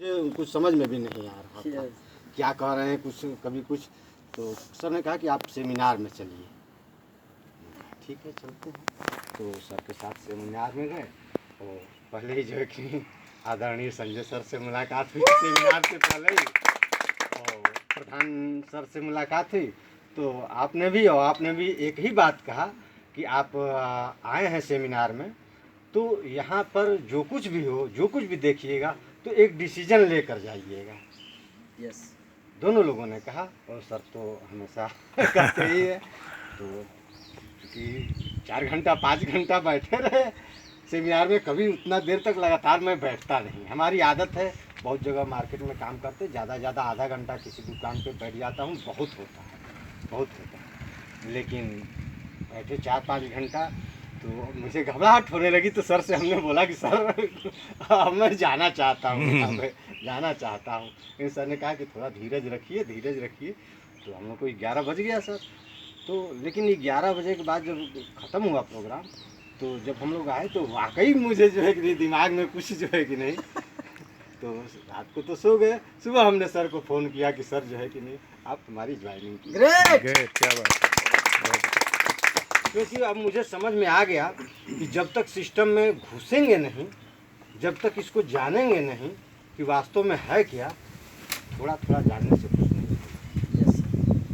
मुझे कुछ समझ में भी नहीं आ रहा था क्या कह रहे हैं, कुछ कभी कुछ। तो सर ने कहा कि आप सेमिनार में चलिए। ठीक है, चलते हैं। तो सर के साथ सेमिनार में गए और पहले ही जो है कि आदरणीय संजय सर से मुलाकात हुई सेमिनार से पहले ही, और प्रधान सर से मुलाकात हुई। तो आपने भी एक ही बात कहा कि आप आए हैं सेमिनार में, तो यहाँ पर जो कुछ भी हो, जो कुछ भी देखिएगा तो एक डिसीजन लेकर जाइएगा। यस, दोनों लोगों ने कहा, और सर तो हमेशा कहते ही है। तो क्योंकि 4 घंटा 5 घंटा बैठे रहे सेमिनार में, कभी उतना देर तक लगातार मैं बैठता नहीं। हमारी आदत है, बहुत जगह मार्केट में काम करते ज़्यादा आधा घंटा किसी दुकान पे बैठ जाता हूँ, बहुत होता है। लेकिन बैठे 4-5 घंटा तो मुझे घबराहट होने लगी। तो सर से हमने बोला कि सर मैं जाना चाहता हूँ, जाना चाहता हूँ। लेकिन सर ने कहा कि थोड़ा धीरज रखिए। तो हम लोग को 11 बज गया सर। तो लेकिन 11 बजे के बाद जब ख़त्म हुआ प्रोग्राम, तो जब हम लोग आए तो वाकई मुझे जो है कि दिमाग में कुछ जो है कि नहीं। तो रात को तो सो गए। सुबह हमने सर को फ़ोन किया कि सर जो है कि नहीं, आप हमारी ज्वाइनिंग की। ग्रेट, क्या बात है। क्योंकि अब मुझे समझ में आ गया कि जब तक सिस्टम में घुसेंगे नहीं, जब तक इसको जानेंगे नहीं कि वास्तव में है क्या, थोड़ा जानने से कुछ नहीं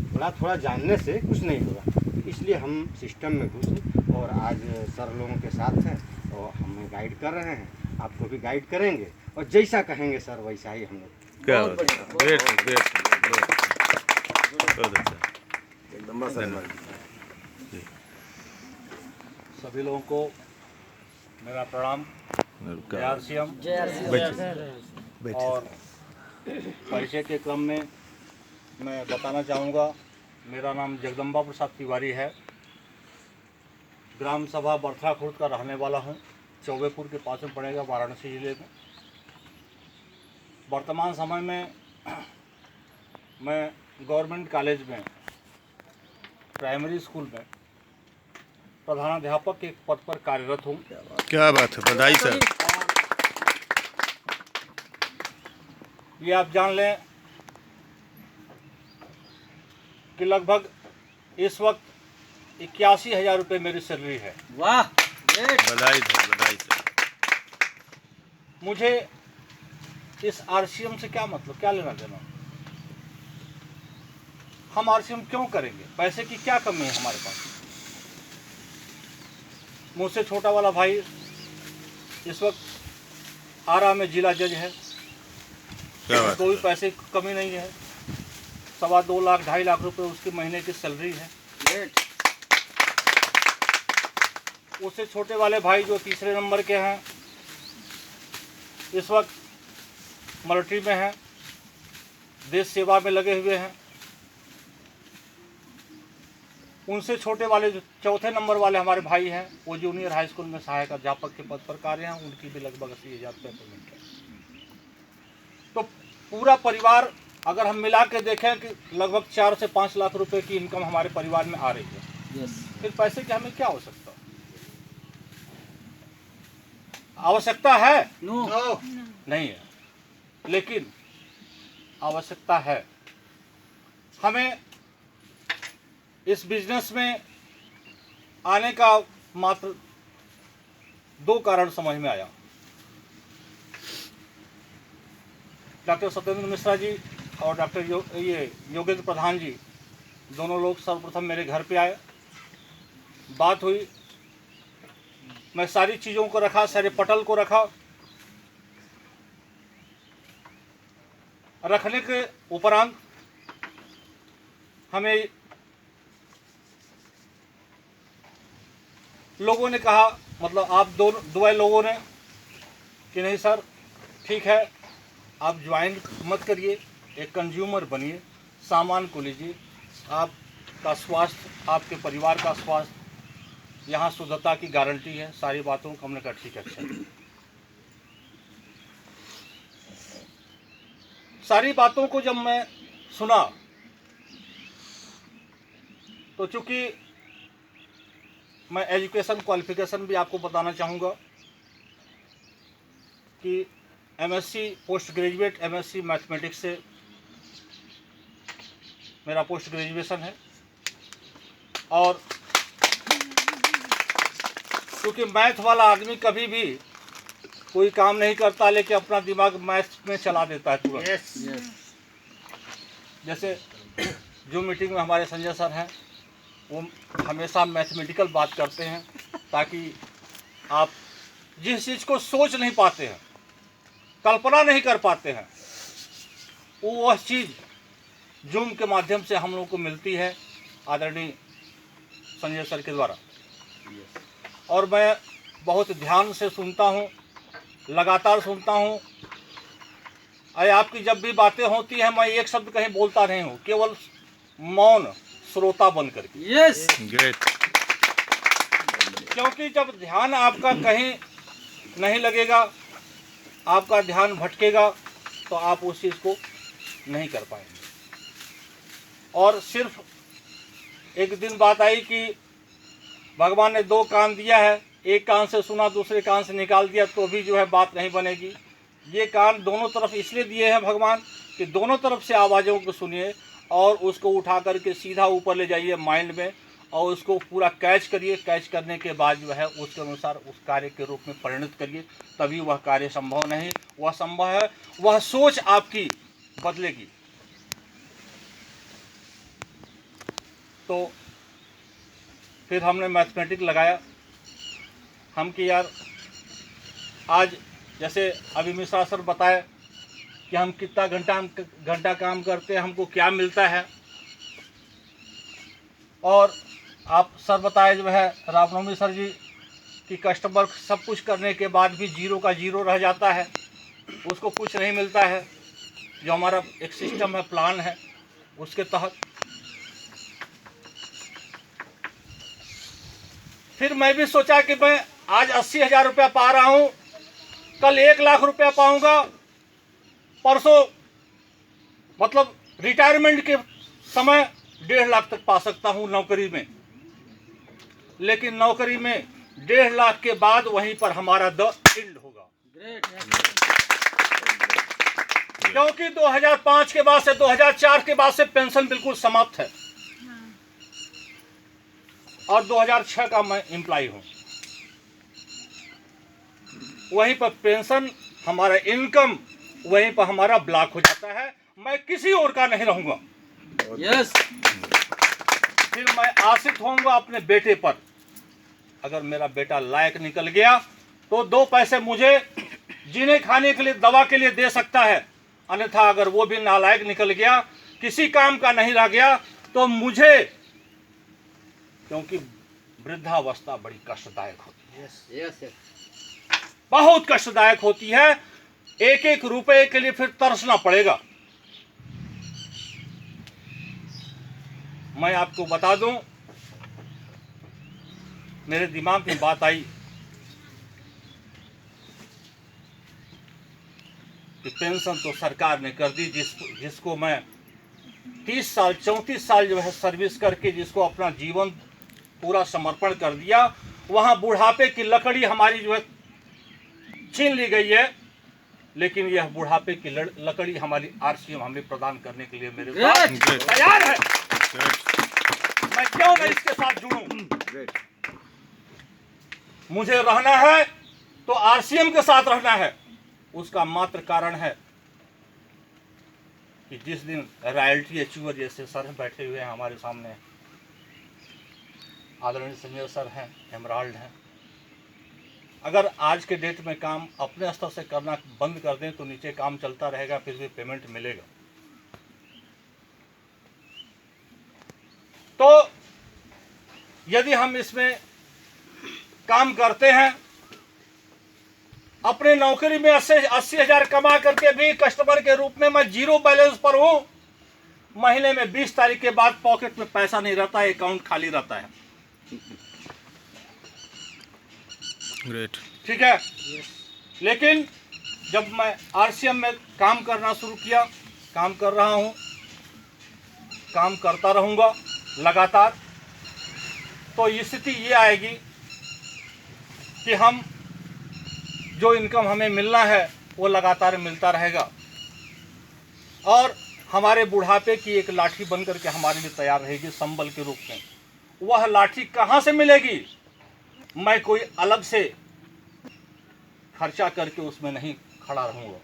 होगा। थोड़ा जानने से कुछ नहीं होगा। इसलिए हम सिस्टम में घुसे और आज सर लोगों के साथ हैं और हमें गाइड कर रहे हैं। आपको भी गाइड करेंगे और जैसा कहेंगे सर वैसा ही हम लोग। क्या बात है। ग्रेट बहुत अच्छा। एकदम धन्यवाद। सभी लोगों को मेरा प्रणाम। जय आरसीएम। और परिचय के क्रम में मैं बताना चाहूँगा, मेरा नाम जगदम्बा प्रसाद तिवारी है। ग्राम सभा बरथरा खुर्द का रहने वाला हूँ। चौबेपुर के पास में पड़ेगा, वाराणसी जिले में। वर्तमान समय में मैं गवर्नमेंट कॉलेज में, प्राइमरी स्कूल में प्रधानाध्यापक के पद पर कार्यरत हूँ। क्या बात है, बधाई सर। ये आप जान लें कि लगभग इस वक्त 81,000 रुपये मेरी सैलरी है। वाह, ग्रेट, बधाई सर। मुझे इस आरसीएम से क्या मतलब, क्या लेना देना? हम आरसीएम क्यों करेंगे? पैसे की क्या कमी है हमारे पास? मुझसे छोटा वाला भाई इस वक्त आरा में जिला जज है। कोई पैसे की कमी नहीं है। 2.25 लाख 2.5 लाख रुपए उसके महीने की सैलरी है। ग्रेट। उससे छोटे वाले भाई जो तीसरे नंबर के हैं, इस वक्त मिलिट्री में हैं, देश सेवा में लगे हुए हैं। उनसे छोटे वाले जो चौथे नंबर वाले हमारे भाई हैं, वो जूनियर हाई स्कूल में सहायक अध्यापक के पद पर कार्य हैं। उनकी भी लगभग 80,000 रुपये पेमेंट है। तो पूरा परिवार अगर हम मिला के देखें कि लगभग 4 से 5 लाख रुपए की इनकम हमारे परिवार में आ रही है। फिर पैसे की हमें क्या आवश्यकता? आवश्यकता है? नो, नहीं है। लेकिन आवश्यकता है। हमें इस बिजनेस में आने का मात्र 2 कारण समझ में आया। डॉक्टर सत्येंद्र मिश्रा जी और डॉक्टर योगेंद्र प्रधान जी, दोनों लोग सर्वप्रथम मेरे घर पे आए, बात हुई। मैं सारी चीज़ों को रखा, सारे पटल को रखा। रखने के उपरांत हमें लोगों ने कहा, मतलब आप दो लोगों ने, कि नहीं सर ठीक है, आप ज्वाइन मत करिए, एक कंज्यूमर बनिए, सामान को लीजिए, आपका स्वास्थ्य, आपके परिवार का स्वास्थ्य, यहाँ शुद्धता की गारंटी है। सारी बातों को हमने कहा ठीक है। अच्छा, सारी बातों को जब मैं सुना तो चूँकि मैं एजुकेशन क्वालिफिकेशन भी आपको बताना चाहूँगा कि MSc post graduate MSc mathematics से मेरा पोस्ट ग्रेजुएशन है। और क्योंकि मैथ वाला आदमी कभी भी कोई काम नहीं करता लेकिन अपना दिमाग मैथ में चला देता है तुरंत। यस जैसे जो मीटिंग में हमारे संजय सर हैं वो हमेशा मैथमेटिकल बात करते हैं ताकि आप जिस चीज़ को सोच नहीं पाते हैं, कल्पना नहीं कर पाते हैं, वह चीज़ जूम के माध्यम से हम लोग को मिलती है आदरणीय संजय सर के द्वारा। और मैं बहुत ध्यान से सुनता हूँ, लगातार सुनता हूँ। अरे आपकी जब भी बातें होती हैं मैं एक शब्द कहीं बोलता नहीं हूँ, केवल मौन श्रोता बन करके। Yes great. क्योंकि जब ध्यान आपका कहीं नहीं लगेगा, आपका ध्यान भटकेगा, तो आप उस चीज़ को नहीं कर पाएंगे। और सिर्फ एक दिन बात आई कि भगवान ने 2 कान दिया है, एक कान से सुना दूसरे कान से निकाल दिया तो भी जो है बात नहीं बनेगी। ये कान दोनों तरफ इसलिए दिए हैं भगवान कि दोनों तरफ से आवाज़ों को सुनिए और उसको उठा करके सीधा ऊपर ले जाइए माइंड में और उसको पूरा कैच करिए। कैच करने के बाद जो है उसके अनुसार उस कार्य के रूप में परिणत करिए, तभी वह कार्य संभव नहीं, वह संभव है, वह सोच आपकी बदलेगी। तो फिर हमने मैथमेटिक्स लगाया। हम कि यार आज जैसे अभी मिश्रा सर बताए कि हम कितना घंटा काम करते हैं, हमको क्या मिलता है। और आप सर बताए जो है रामनवमी सर जी कि कस्टमर सब कुछ करने के बाद भी 0 का 0 रह जाता है, उसको कुछ नहीं मिलता है। जो हमारा एक सिस्टम है, प्लान है, उसके तहत फिर मैं भी सोचा कि मैं आज 80,000 रुपया पा रहा हूँ, कल 1 लाख रुपया पाऊंगा, परसों मतलब रिटायरमेंट के समय 1.5 लाख तक पा सकता हूँ नौकरी में। लेकिन नौकरी में 1.5 लाख के बाद वहीं पर हमारा द एंड होगा। क्योंकि 2005 के बाद से 2004 के बाद से पेंशन बिल्कुल समाप्त है और 2006 का मैं एम्प्लॉय हूँ। वहीं पर पेंशन हमारा इनकम वहीं पर हमारा ब्लॉक हो जाता है। मैं किसी और का नहीं रहूंगा। यस फिर मैं आश्रित होऊंगा अपने बेटे पर। अगर मेरा बेटा लायक निकल गया तो 2 पैसे मुझे जीने खाने के लिए दवा के लिए दे सकता है, अन्यथा अगर वो भी नालायक निकल गया, किसी काम का नहीं रह गया, तो मुझे, क्योंकि वृद्धावस्था बड़ी कष्टदायक होती है। यस बहुत कष्टदायक होती है। 1-1 रुपए के लिए फिर तरसना पड़ेगा। मैं आपको बता दूं, मेरे दिमाग में बात आई कि पेंशन तो सरकार ने कर दी, जिसको मैं 30 साल 34 साल जो है सर्विस करके जिसको अपना जीवन पूरा समर्पण कर दिया, वहाँ बुढ़ापे की लकड़ी हमारी जो है छीन ली गई है। लेकिन यह बुढ़ापे की लकड़ी हमारी आरसीएम हमें प्रदान करने के लिए मेरे साथ तैयार है। मैं क्यों नहीं इसके साथ जुड़ूं? मुझे रहना है तो आरसीएम के साथ रहना है। उसका मात्र कारण है कि जिस दिन रॉयल्टी अचीवर जैसे सर बैठे हुए हैं हमारे सामने, आदरणीय संजय सर हैं, एमराल्ड हैं, अगर आज के डेट में काम अपने स्तर से करना बंद कर दें तो नीचे काम चलता रहेगा, फिर भी पेमेंट मिलेगा। तो यदि हम इसमें काम करते हैं, अपने नौकरी में 80,000 कमा करके भी कस्टमर के रूप में मैं 0 बैलेंस पर हूं, महीने में 20 तारीख के बाद पॉकेट में पैसा नहीं रहता है, अकाउंट खाली रहता है। ग्रेट। ठीक है। लेकिन जब मैं आरसीएम में काम करना शुरू किया, काम कर रहा हूं, काम करता रहूंगा लगातार, तो स्थिति ये आएगी कि हम जो इनकम हमें मिलना है वो लगातार मिलता रहेगा और हमारे बुढ़ापे की एक लाठी बन करके हमारे लिए तैयार रहेगी संबल के रूप में। वह लाठी कहाँ से मिलेगी? मैं कोई अलग से खर्चा करके उसमें नहीं खड़ा रहूँगा।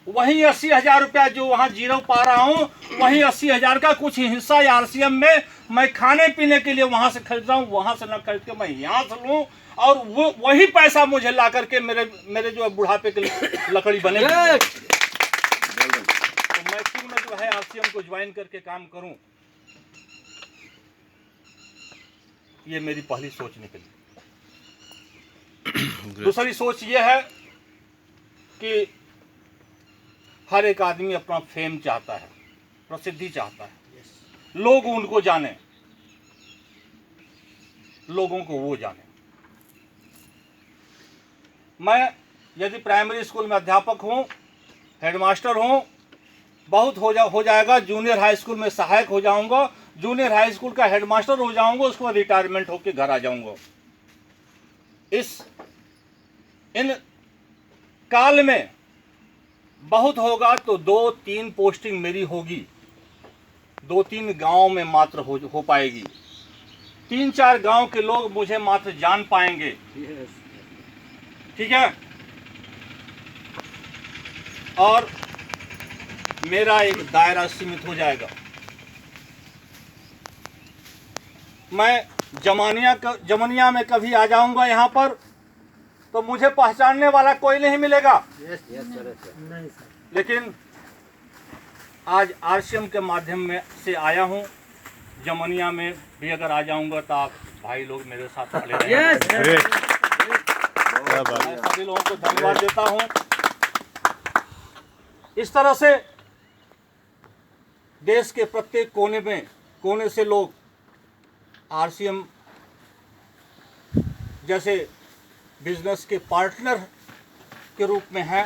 वही 80,000 रुपया जो वहाँ जीरो पा रहा हूँ, वही 80,000 का कुछ हिस्सा आरसीएम में मैं खाने पीने के लिए वहाँ से खरीद रहा हूँ, वहाँ से न खरीद के मैं यहाँ से लूँ और वो वही पैसा मुझे ला करके मेरे जो बुढ़ापे के लकड़ी बने। तो मैं क्यों न जो है आरसीएम को ज्वाइन करके काम करूँ। ये मेरी पहली सोच निकली। दूसरी सोच ये है कि हर एक आदमी अपना फेम चाहता है, प्रसिद्धि चाहता है, लोग उनको जाने, लोगों को वो जाने। मैं यदि प्राइमरी स्कूल में अध्यापक हूँ, हेडमास्टर हूँ, बहुत हो जाएगा। जूनियर हाई स्कूल में सहायक हो जाऊंगा, जूनियर हाई स्कूल का हेडमास्टर हो जाऊंगा, उसके बाद रिटायरमेंट होकर घर आ जाऊंगा। इन काल में बहुत होगा तो 2-3 पोस्टिंग मेरी होगी, 2-3 गांव में मात्र हो पाएगी। 3-4 गांव के लोग मुझे मात्र जान पाएंगे। ठीक है। और मेरा एक दायरा सीमित हो जाएगा। मैं जमनिया में कभी आ जाऊंगा यहाँ पर तो मुझे पहचानने वाला कोई नहीं मिलेगा। लेकिन आज आरसीएम के माध्यम में से आया हूँ, जमनिया में भी अगर आ जाऊंगा तो आप भाई लोग मेरे साथ खड़े रहेंगे। मैं सभी लोगों को धन्यवाद देता हूँ। इस तरह से देश के प्रत्येक कोने से लोग आरसीएम जैसे बिजनेस के पार्टनर के रूप में हैं।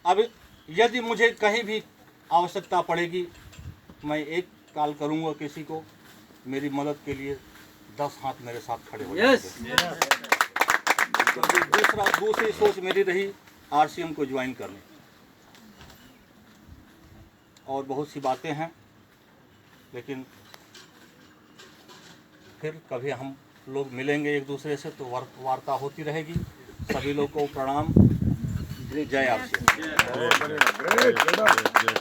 अब यदि मुझे कहीं भी आवश्यकता पड़ेगी, मैं एक कॉल करूंगा किसी को, मेरी मदद के लिए 10 हाथ मेरे साथ खड़े हो जाएंगे। दूसरी सोच मेरी रही आरसीएम को ज्वाइन करने। और बहुत सी बातें हैं, लेकिन फिर कभी हम लोग मिलेंगे एक दूसरे से तो वार्ता होती रहेगी। सभी लोग को प्रणाम। जय आरसीएम।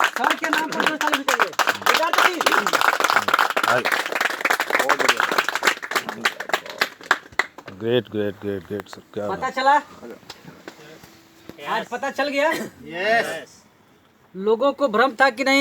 सर के नाम पर ग्रेट सर, क्या पता चला? आज पता चल गया। लोगों को भ्रम था कि नहीं